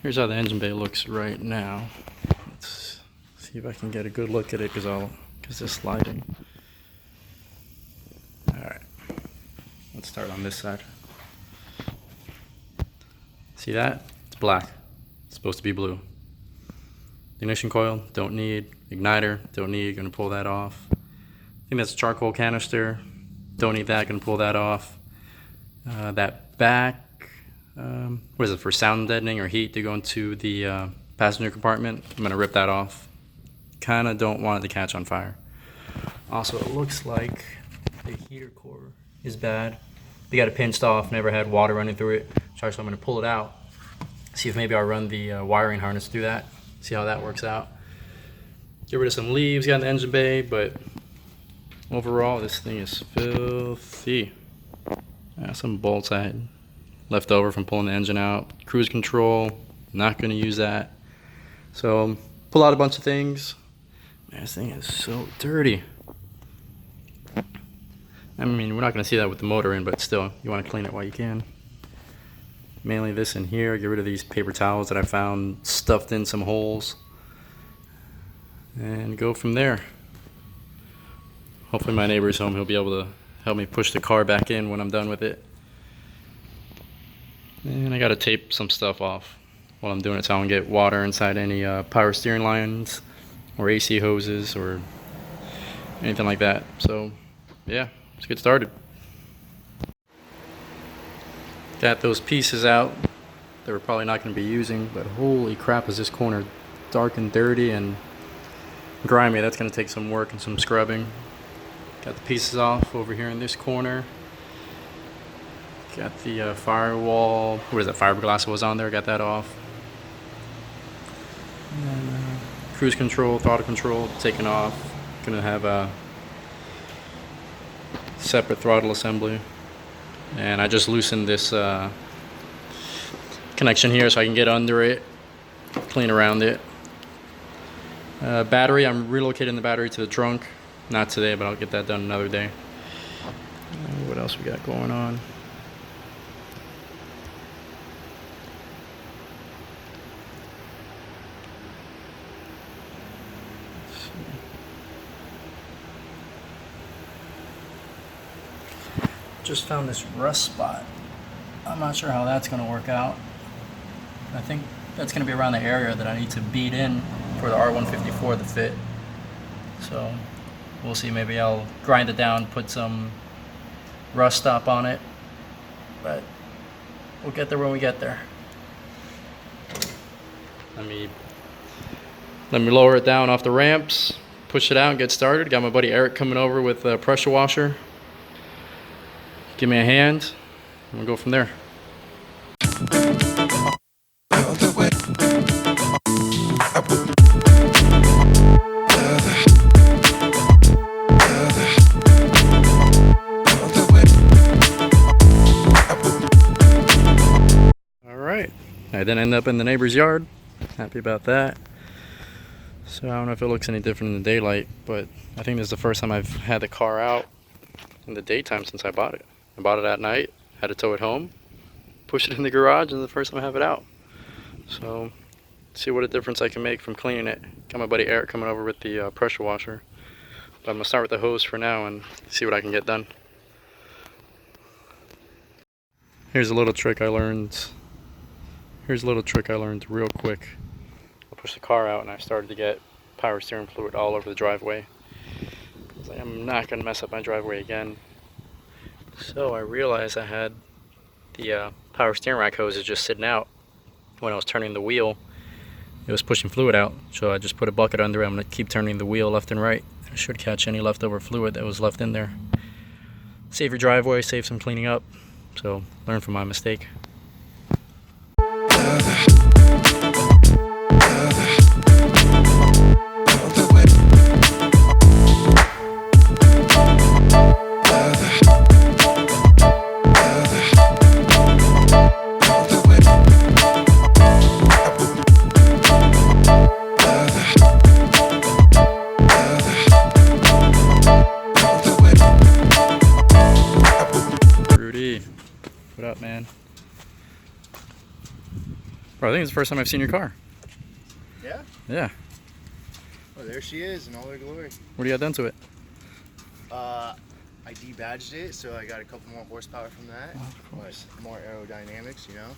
Here's how the engine bay looks right now. Let's see if I can get a good look at it because it's sliding. Alright, let's start on this side. See that? It's black. It's supposed to be blue. Ignition coil, don't need. Igniter, don't need. Gonna pull that off. I think that's a charcoal canister. Don't need that. Gonna pull that off. That back, what is it, for sound deadening or heat to go into the passenger compartment? I'm gonna rip that off. Kinda don't want it to catch on fire. Also, it looks like the heater core is bad. We got it pinched off, never had water running through it. So I'm gonna pull it out. See if maybe I'll run the wiring harness through that. See how that works out. Get rid of some leaves got in the engine bay, but overall this thing is filthy. Some bolts I had left over from pulling the engine out. Cruise control, not gonna use that. So pull out a bunch of things. Man, this thing is so dirty. I mean, we're not gonna see that with the motor in, but still, you wanna clean it while you can. Mainly this in here. Get rid of these paper towels that I found stuffed in some holes. And go from there. Hopefully my neighbor's home. He'll be able to help me push the car back in when I'm done with it. And I gotta tape some stuff off while I'm doing it so I don't get water inside any power steering lines or AC hoses or anything like that. So yeah, let's get started. Got those pieces out that we're probably not going to be using, but holy crap is this corner dark and dirty and grimy. That's going to take some work and some scrubbing. Got the pieces off over here in this corner. Got the firewall, what is that, fiberglass was on there, got that off. And then, cruise control, throttle control taken off. Gonna have a separate throttle assembly. And I just loosened this connection here so I can get under it, clean around it. Battery, I'm relocating the battery to the trunk. Not today, but I'll get that done another day. What else we got going on? Just found this rust spot. I'm not sure how that's going to work out. I think that's going to be around the area that I need to beat in for the R154 to fit. So we'll see. Maybe I'll grind it down, put some rust stop on it, but we'll get there when we get there. Let me lower it down off the ramps, push it out and get started. Got my buddy Eric coming over with a pressure washer. Give me a hand, and we'll go from there. Alright, I then end up in the neighbor's yard. Happy about that. So I don't know if it looks any different in the daylight, but I think this is the first time I've had the car out in the daytime since I bought it. I bought it at night, had to tow it home, push it in the garage, and the first time I have it out. So, see what a difference I can make from cleaning it. Got my buddy Eric coming over with the pressure washer. But I'm going to start with the hose for now and see what I can get done. Here's a little trick I learned. Real quick. I pushed the car out and I started to get power steering fluid all over the driveway. I was like, I'm not going to mess up my driveway again. So I realized I had the power steering rack hoses just sitting out. When I was turning the wheel, it was pushing fluid out. So I just put a bucket under it. I'm going to keep turning the wheel left and right. I should catch any leftover fluid that was left in there. Save your driveway, save some cleaning up. So learn from my mistake. What up, man? Bro, I think it's the first time I've seen your car. Yeah? Yeah. Oh, there she is in all her glory. What do you got done to it? I debadged it, so I got a couple more horsepower from that. Oh, of course. But more aerodynamics, you know?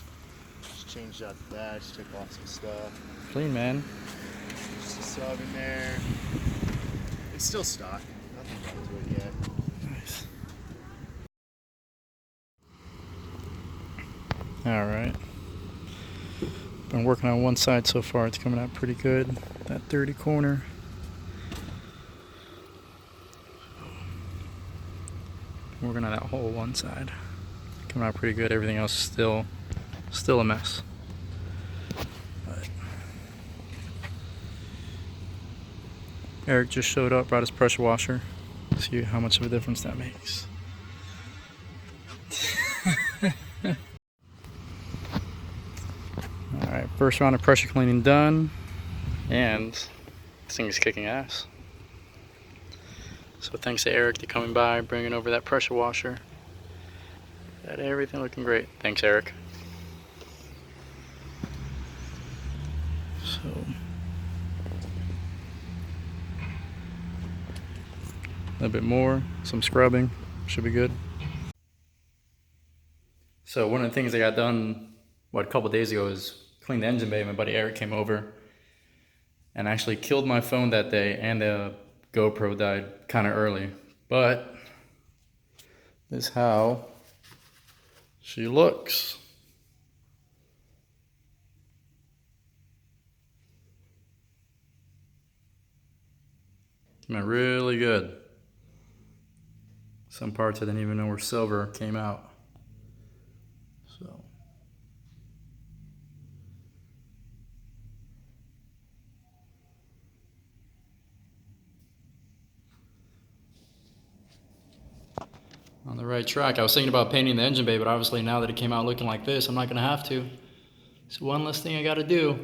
Just changed out the badge, took off some stuff. Clean, man. Just a sub in there. It's still stock. Nothing done to it yet. Nice. Alright. Been working on one side so far. It's coming out pretty good. That 30 corner. Working on that whole one side. Coming out pretty good. Everything else is still a mess. But Eric just showed up, brought his pressure washer. See how much of a difference that makes. Alright, first round of pressure cleaning done. And this thing is kicking ass. So thanks to Eric for coming by, bringing over that pressure washer. Got everything looking great. Thanks, Eric. So a little bit more, some scrubbing, should be good. So one of the things I got done, a couple days ago, is clean the engine bay. My buddy Eric came over and actually killed my phone that day, and the GoPro died kind of early. But this is how she looks. Came out really good. Some parts I didn't even know where silver came out. So on the right track. I was thinking about painting the engine bay, but obviously now that it came out looking like this, I'm not gonna have to. It's one less thing I gotta do.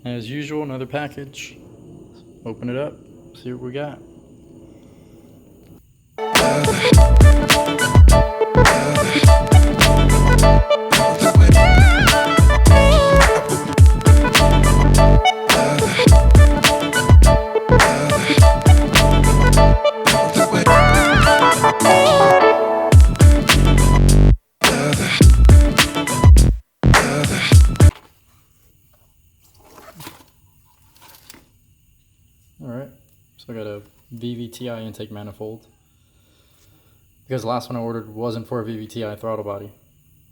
As usual, another package. Open it up, see what we got. Alright, so I got a VVTi intake manifold. Because the last one I ordered wasn't for a VVTi throttle body.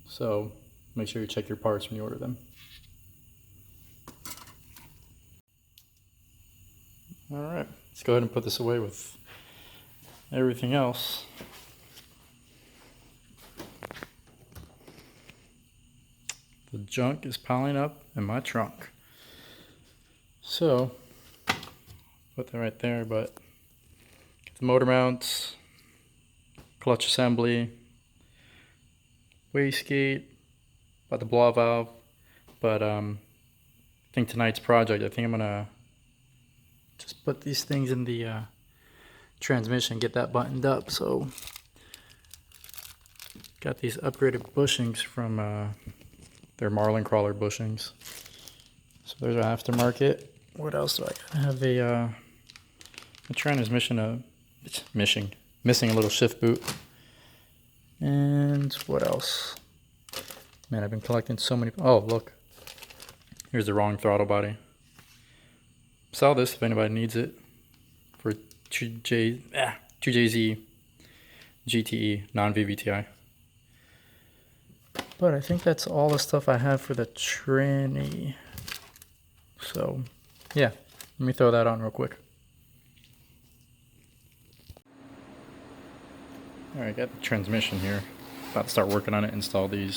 So make sure you check your parts when you order them. Alright, let's go ahead and put this away with everything else. The junk is piling up in my trunk. So put that right there, but get the motor mounts, clutch assembly, wastegate, about the blow valve. But I think tonight's project, I think I'm gonna just put these things in the transmission, get that buttoned up. So got these upgraded bushings from their Marlin crawler bushings. So there's our aftermarket. What else do I got? I have a transmission, missing a little shift boot. And what else? Man, I've been collecting so many. Oh, look. Here's the wrong throttle body. Sell this if anybody needs it for 2JZ GTE non-VVTi. But I think that's all the stuff I have for the tranny. So, yeah, let me throw that on real quick. Alright, got the transmission here. About to start working on it, install the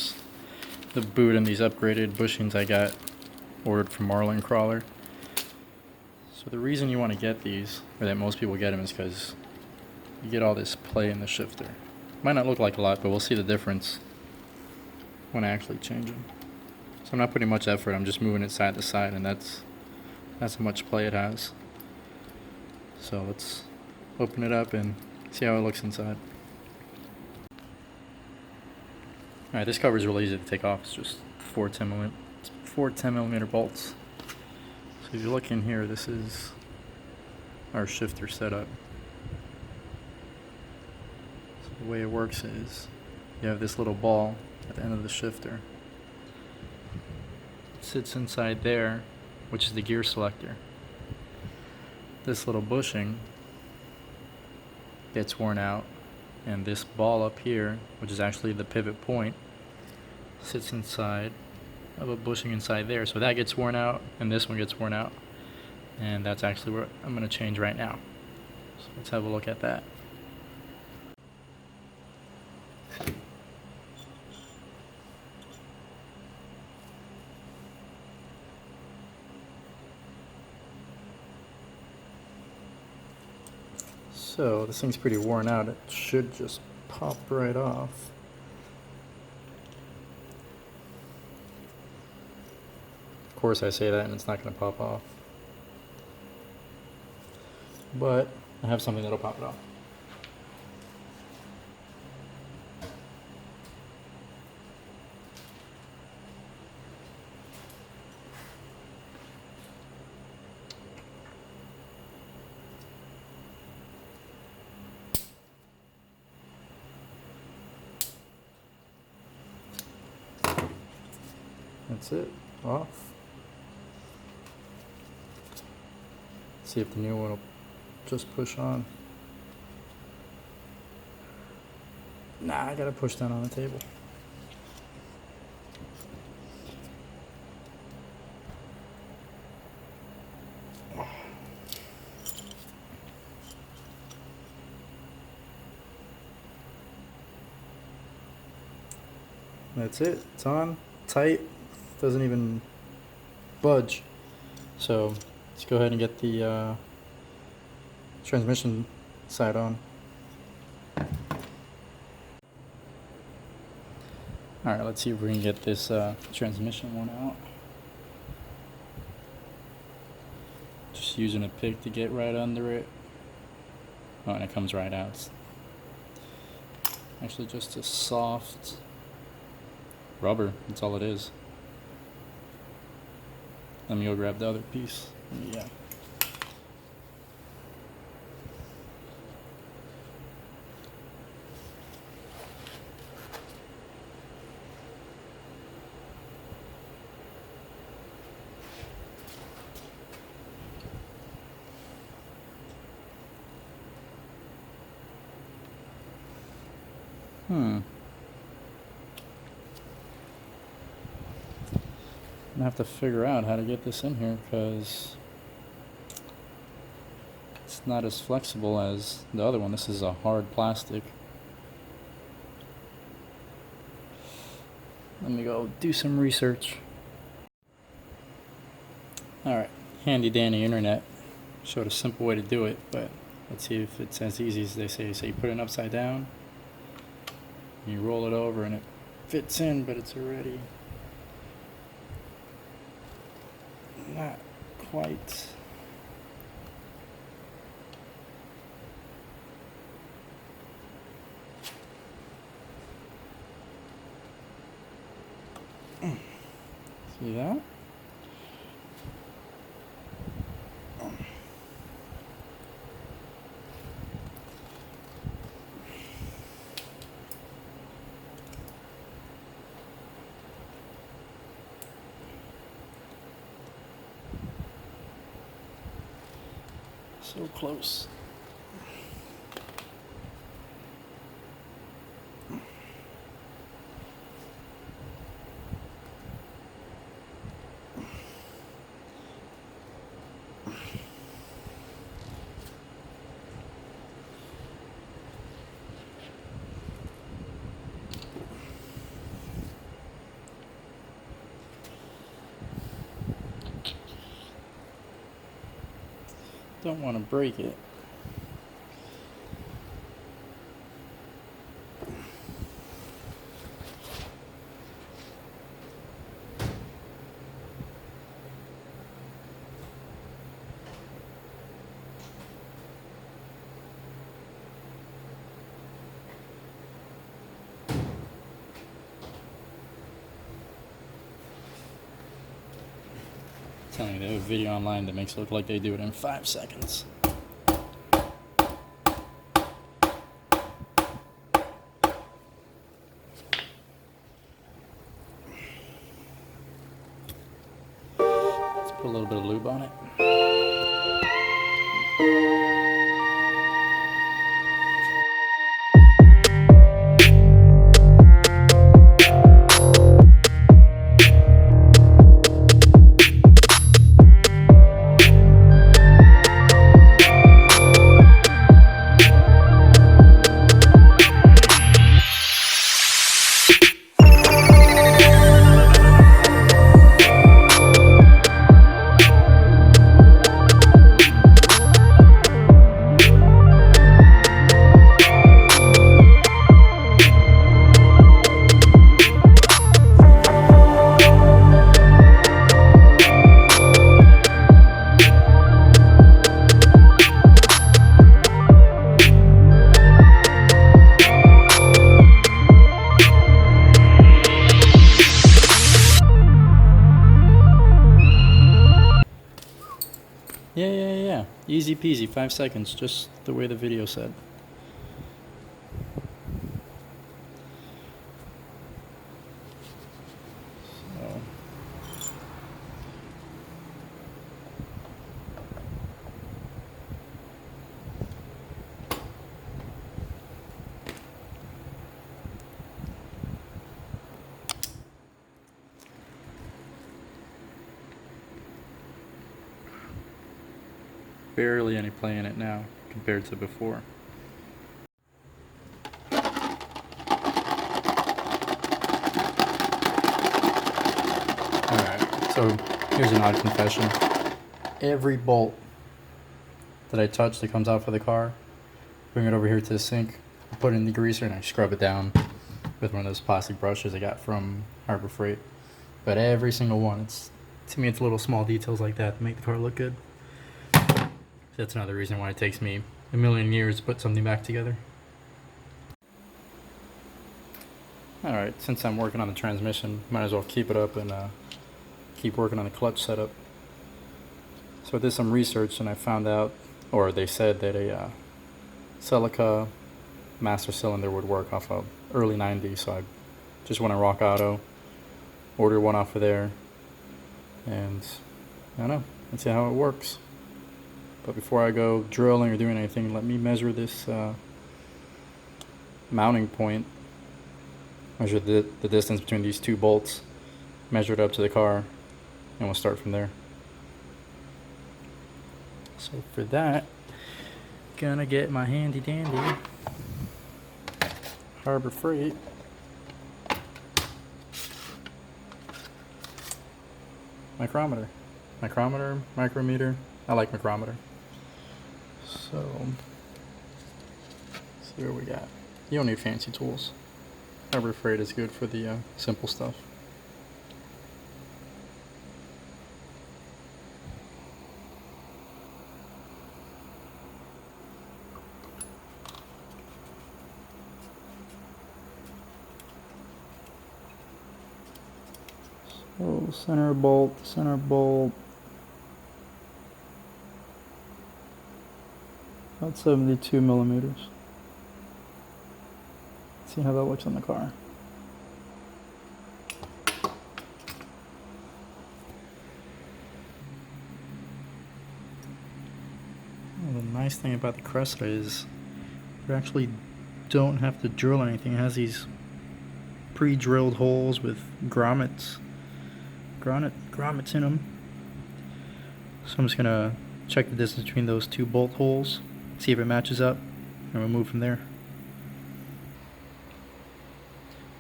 boot and these upgraded bushings I got ordered from Marlin Crawler. So the reason you want to get these, or that most people get them, is because you get all this play in the shifter. Might not look like a lot, but we'll see the difference when I actually change them. So I'm not putting much effort, I'm just moving it side to side, and that's how much play it has. So let's open it up and see how it looks inside. Alright, this cover is really easy to take off. It's just four 10 millimeter bolts. So if you look in here, this is our shifter setup. So the way it works is you have this little ball at the end of the shifter. It sits inside there, which is the gear selector. This little bushing gets worn out, and this ball up here, which is actually the pivot point, sits inside of a bushing inside there. So that gets worn out, and this one gets worn out, and that's actually what I'm going to change right now. So let's have a look at that. So this thing's pretty worn out. It should just pop right off. Of course I say that and it's not going to pop off. But I have something that'll pop it off. That's it, off. See if the new one will just push on. Nah, I gotta push down on the table. That's it, it's on, tight, doesn't even budge. So let's go ahead and get the transmission side on. Alright, let's see if we can get this transmission one out. Just using a pick to get right under it. Oh, and it comes right out. It's actually just a soft rubber, that's all it is. Let me go grab the other piece. Yeah. I'm gonna have to figure out how to get this in here because it's not as flexible as the other one. This is a hard plastic. Let me go do some research. Alright, handy dandy internet showed a simple way to do it, but let's see if it's as easy as they say. So you put it upside down, you roll it over and it fits in, but it's already not quite. See that? So close. Don't want to break it. telling you, they have a video online that makes it look like they do it in 5 seconds. Let's put a little bit of lube on it. Yeah. Easy peasy, 5 seconds, just the way the video said. So. Barely any play in it now compared to before. Alright, so here's an odd confession. Every bolt that I touch that comes out for the car, bring it over here to the sink, I put it in the greaser and I scrub it down with one of those plastic brushes I got from Harbor Freight. But every single one, to me it's little small details like that make the car look good. That's another reason why it takes me a million years to put something back together. Alright, since I'm working on the transmission, might as well keep it up and keep working on the clutch setup. So I did some research and I found out, or they said that a Celica master cylinder would work off of early 90s, so I just went on Rock Auto, ordered one off of there, and I don't know, let's see how it works. But before I go drilling or doing anything, let me measure this mounting point. Measure the distance between these two bolts. Measure it up to the car, and we'll start from there. So for that, gonna get my handy dandy Harbor Freight micrometer. I like micrometer. So, let's see what we got. You don't need fancy tools. Harbor Freight is good for the simple stuff. So, center bolt. About 72 millimeters. See how that looks on the car. Well, the nice thing about the cressida is you actually don't have to drill anything. It has these pre-drilled holes with grommets in them. So I'm just gonna check the distance between those two bolt holes, see if it matches up, and we'll move from there.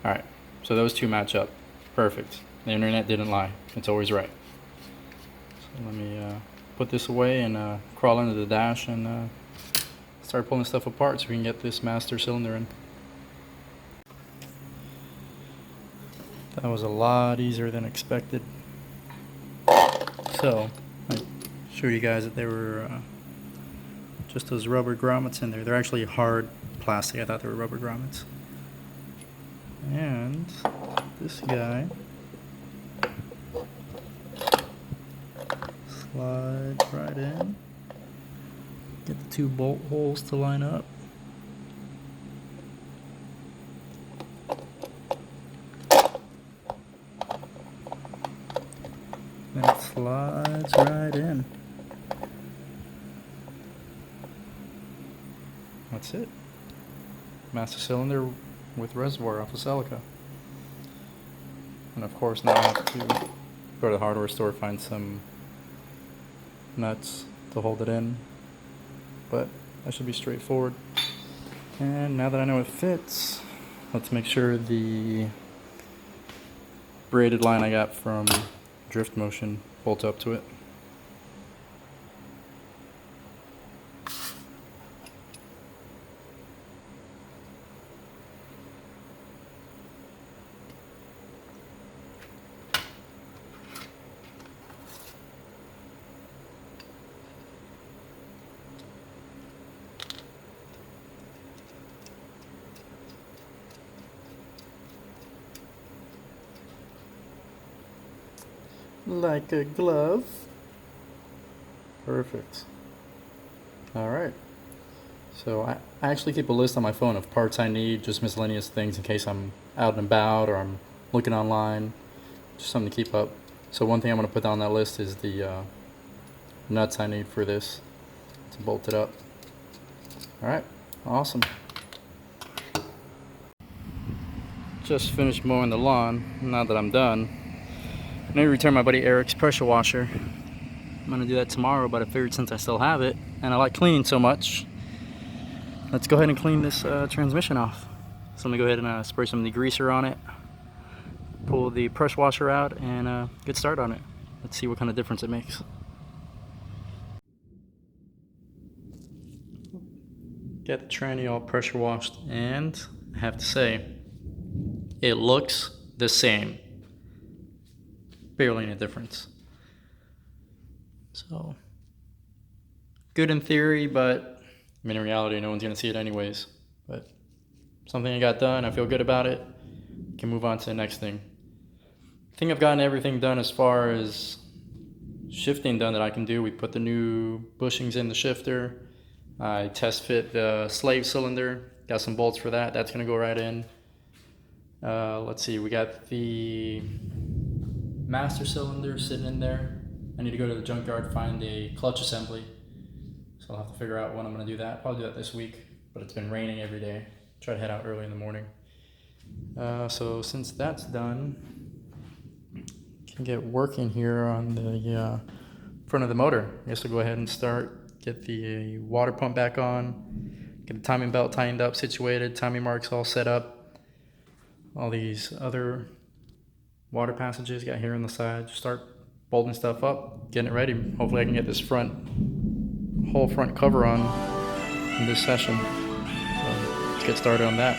Alright, so those two match up. Perfect. The internet didn't lie. It's always right. So let me put this away and crawl into the dash and start pulling stuff apart so we can get this master cylinder in. That was a lot easier than expected. So, I showed you guys that there were just those rubber grommets in there. They're actually hard plastic. I thought they were rubber grommets. And slides right in. Get the 2 bolt holes to line up. And it slides right in. That's it. Master cylinder with reservoir off of Celica. And of course now I have to go to the hardware store, find some nuts to hold it in. But that should be straightforward. And now that I know it fits, let's make sure the braided line I got from Drift Motion bolts up to it. Like a glove. Perfect. Alright. So I actually keep a list on my phone of parts I need, just miscellaneous things in case I'm out and about or I'm looking online. Just something to keep up. So one thing I'm going to put on that list is the nuts I need for this to bolt it up. Alright, awesome. Just finished mowing the lawn. Now that I'm done, I need to return my buddy Eric's pressure washer. I'm gonna do that tomorrow, but I figured since I still have it and I like cleaning so much, let's go ahead and clean this transmission off. So I'm gonna go ahead and spray some degreaser on it, pull the pressure washer out, and get started on it. Let's see what kind of difference it makes. Get the tranny all pressure washed, and I have to say, it looks the same. Barely any difference. So, good in theory, but I mean, in reality, no one's gonna see it anyways. But something I got done, I feel good about it. Can move on to the next thing. I think I've gotten everything done as far as shifting done that I can do. We put the new bushings in the shifter. I test fit the slave cylinder. Got some bolts for that. That's gonna go right in. Let's see, we got the master cylinder sitting in there. I need to go to the junkyard, find a clutch assembly. So I'll have to figure out when I'm gonna do that. Probably do that this week, but it's been raining every day. Try to head out early in the morning. So since that's done, can get working here on the front of the motor. I guess I'll go ahead and start, get the water pump back on, get the timing belt tightened up, situated, timing marks all set up. All these other water passages got here on the side. Just start bolting stuff up, getting it ready. Hopefully I can get this whole front cover on in this session. So let's get started on that.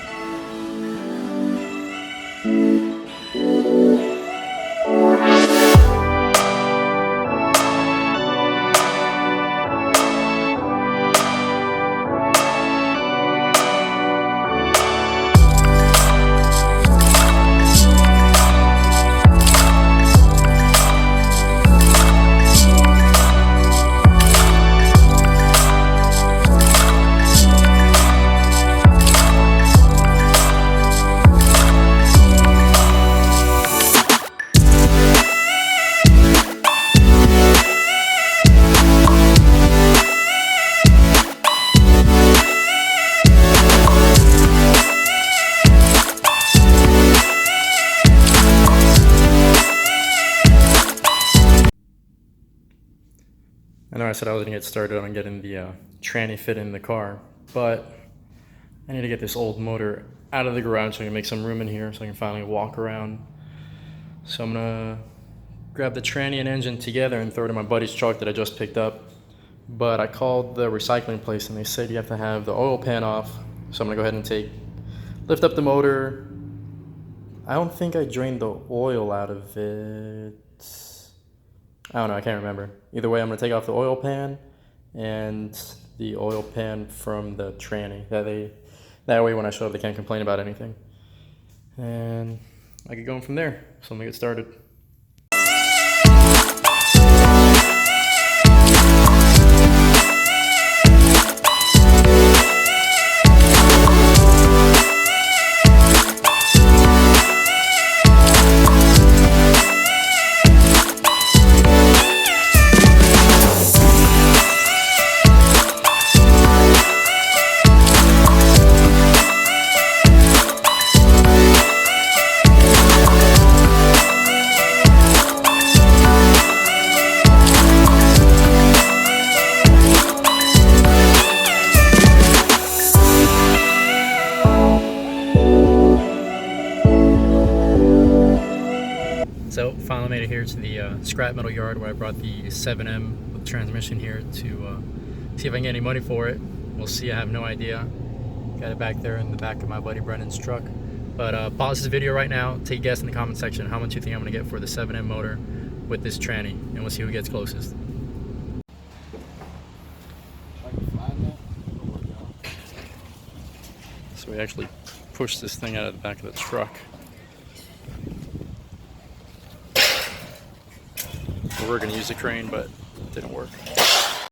I know I said I was going to get started on getting the tranny fit in the car, but I need to get this old motor out of the garage so I can make some room in here so I can finally walk around. So I'm going to grab the tranny and engine together and throw it in my buddy's truck that I just picked up. But I called the recycling place and they said you have to have the oil pan off. So I'm going to go ahead and lift up the motor. I don't think I drained the oil out of it. I don't know, I can't remember. Either way, I'm going to take off the oil pan and the oil pan from the tranny. That way when I show up, they can't complain about anything. And I get going from there. So I'm going to get started. finally made it here to the scrap metal yard where I brought the 7M with transmission here to see if I can get any money for it. We'll see, I have no idea. Got it back there in the back of my buddy Brendan's truck. But pause this video right now, take a guess in the comment section how much you think I'm gonna get for the 7M motor with this tranny, and we'll see who gets closest. So we actually pushed this thing out of the back of the truck. We were going to use the crane, but it didn't work.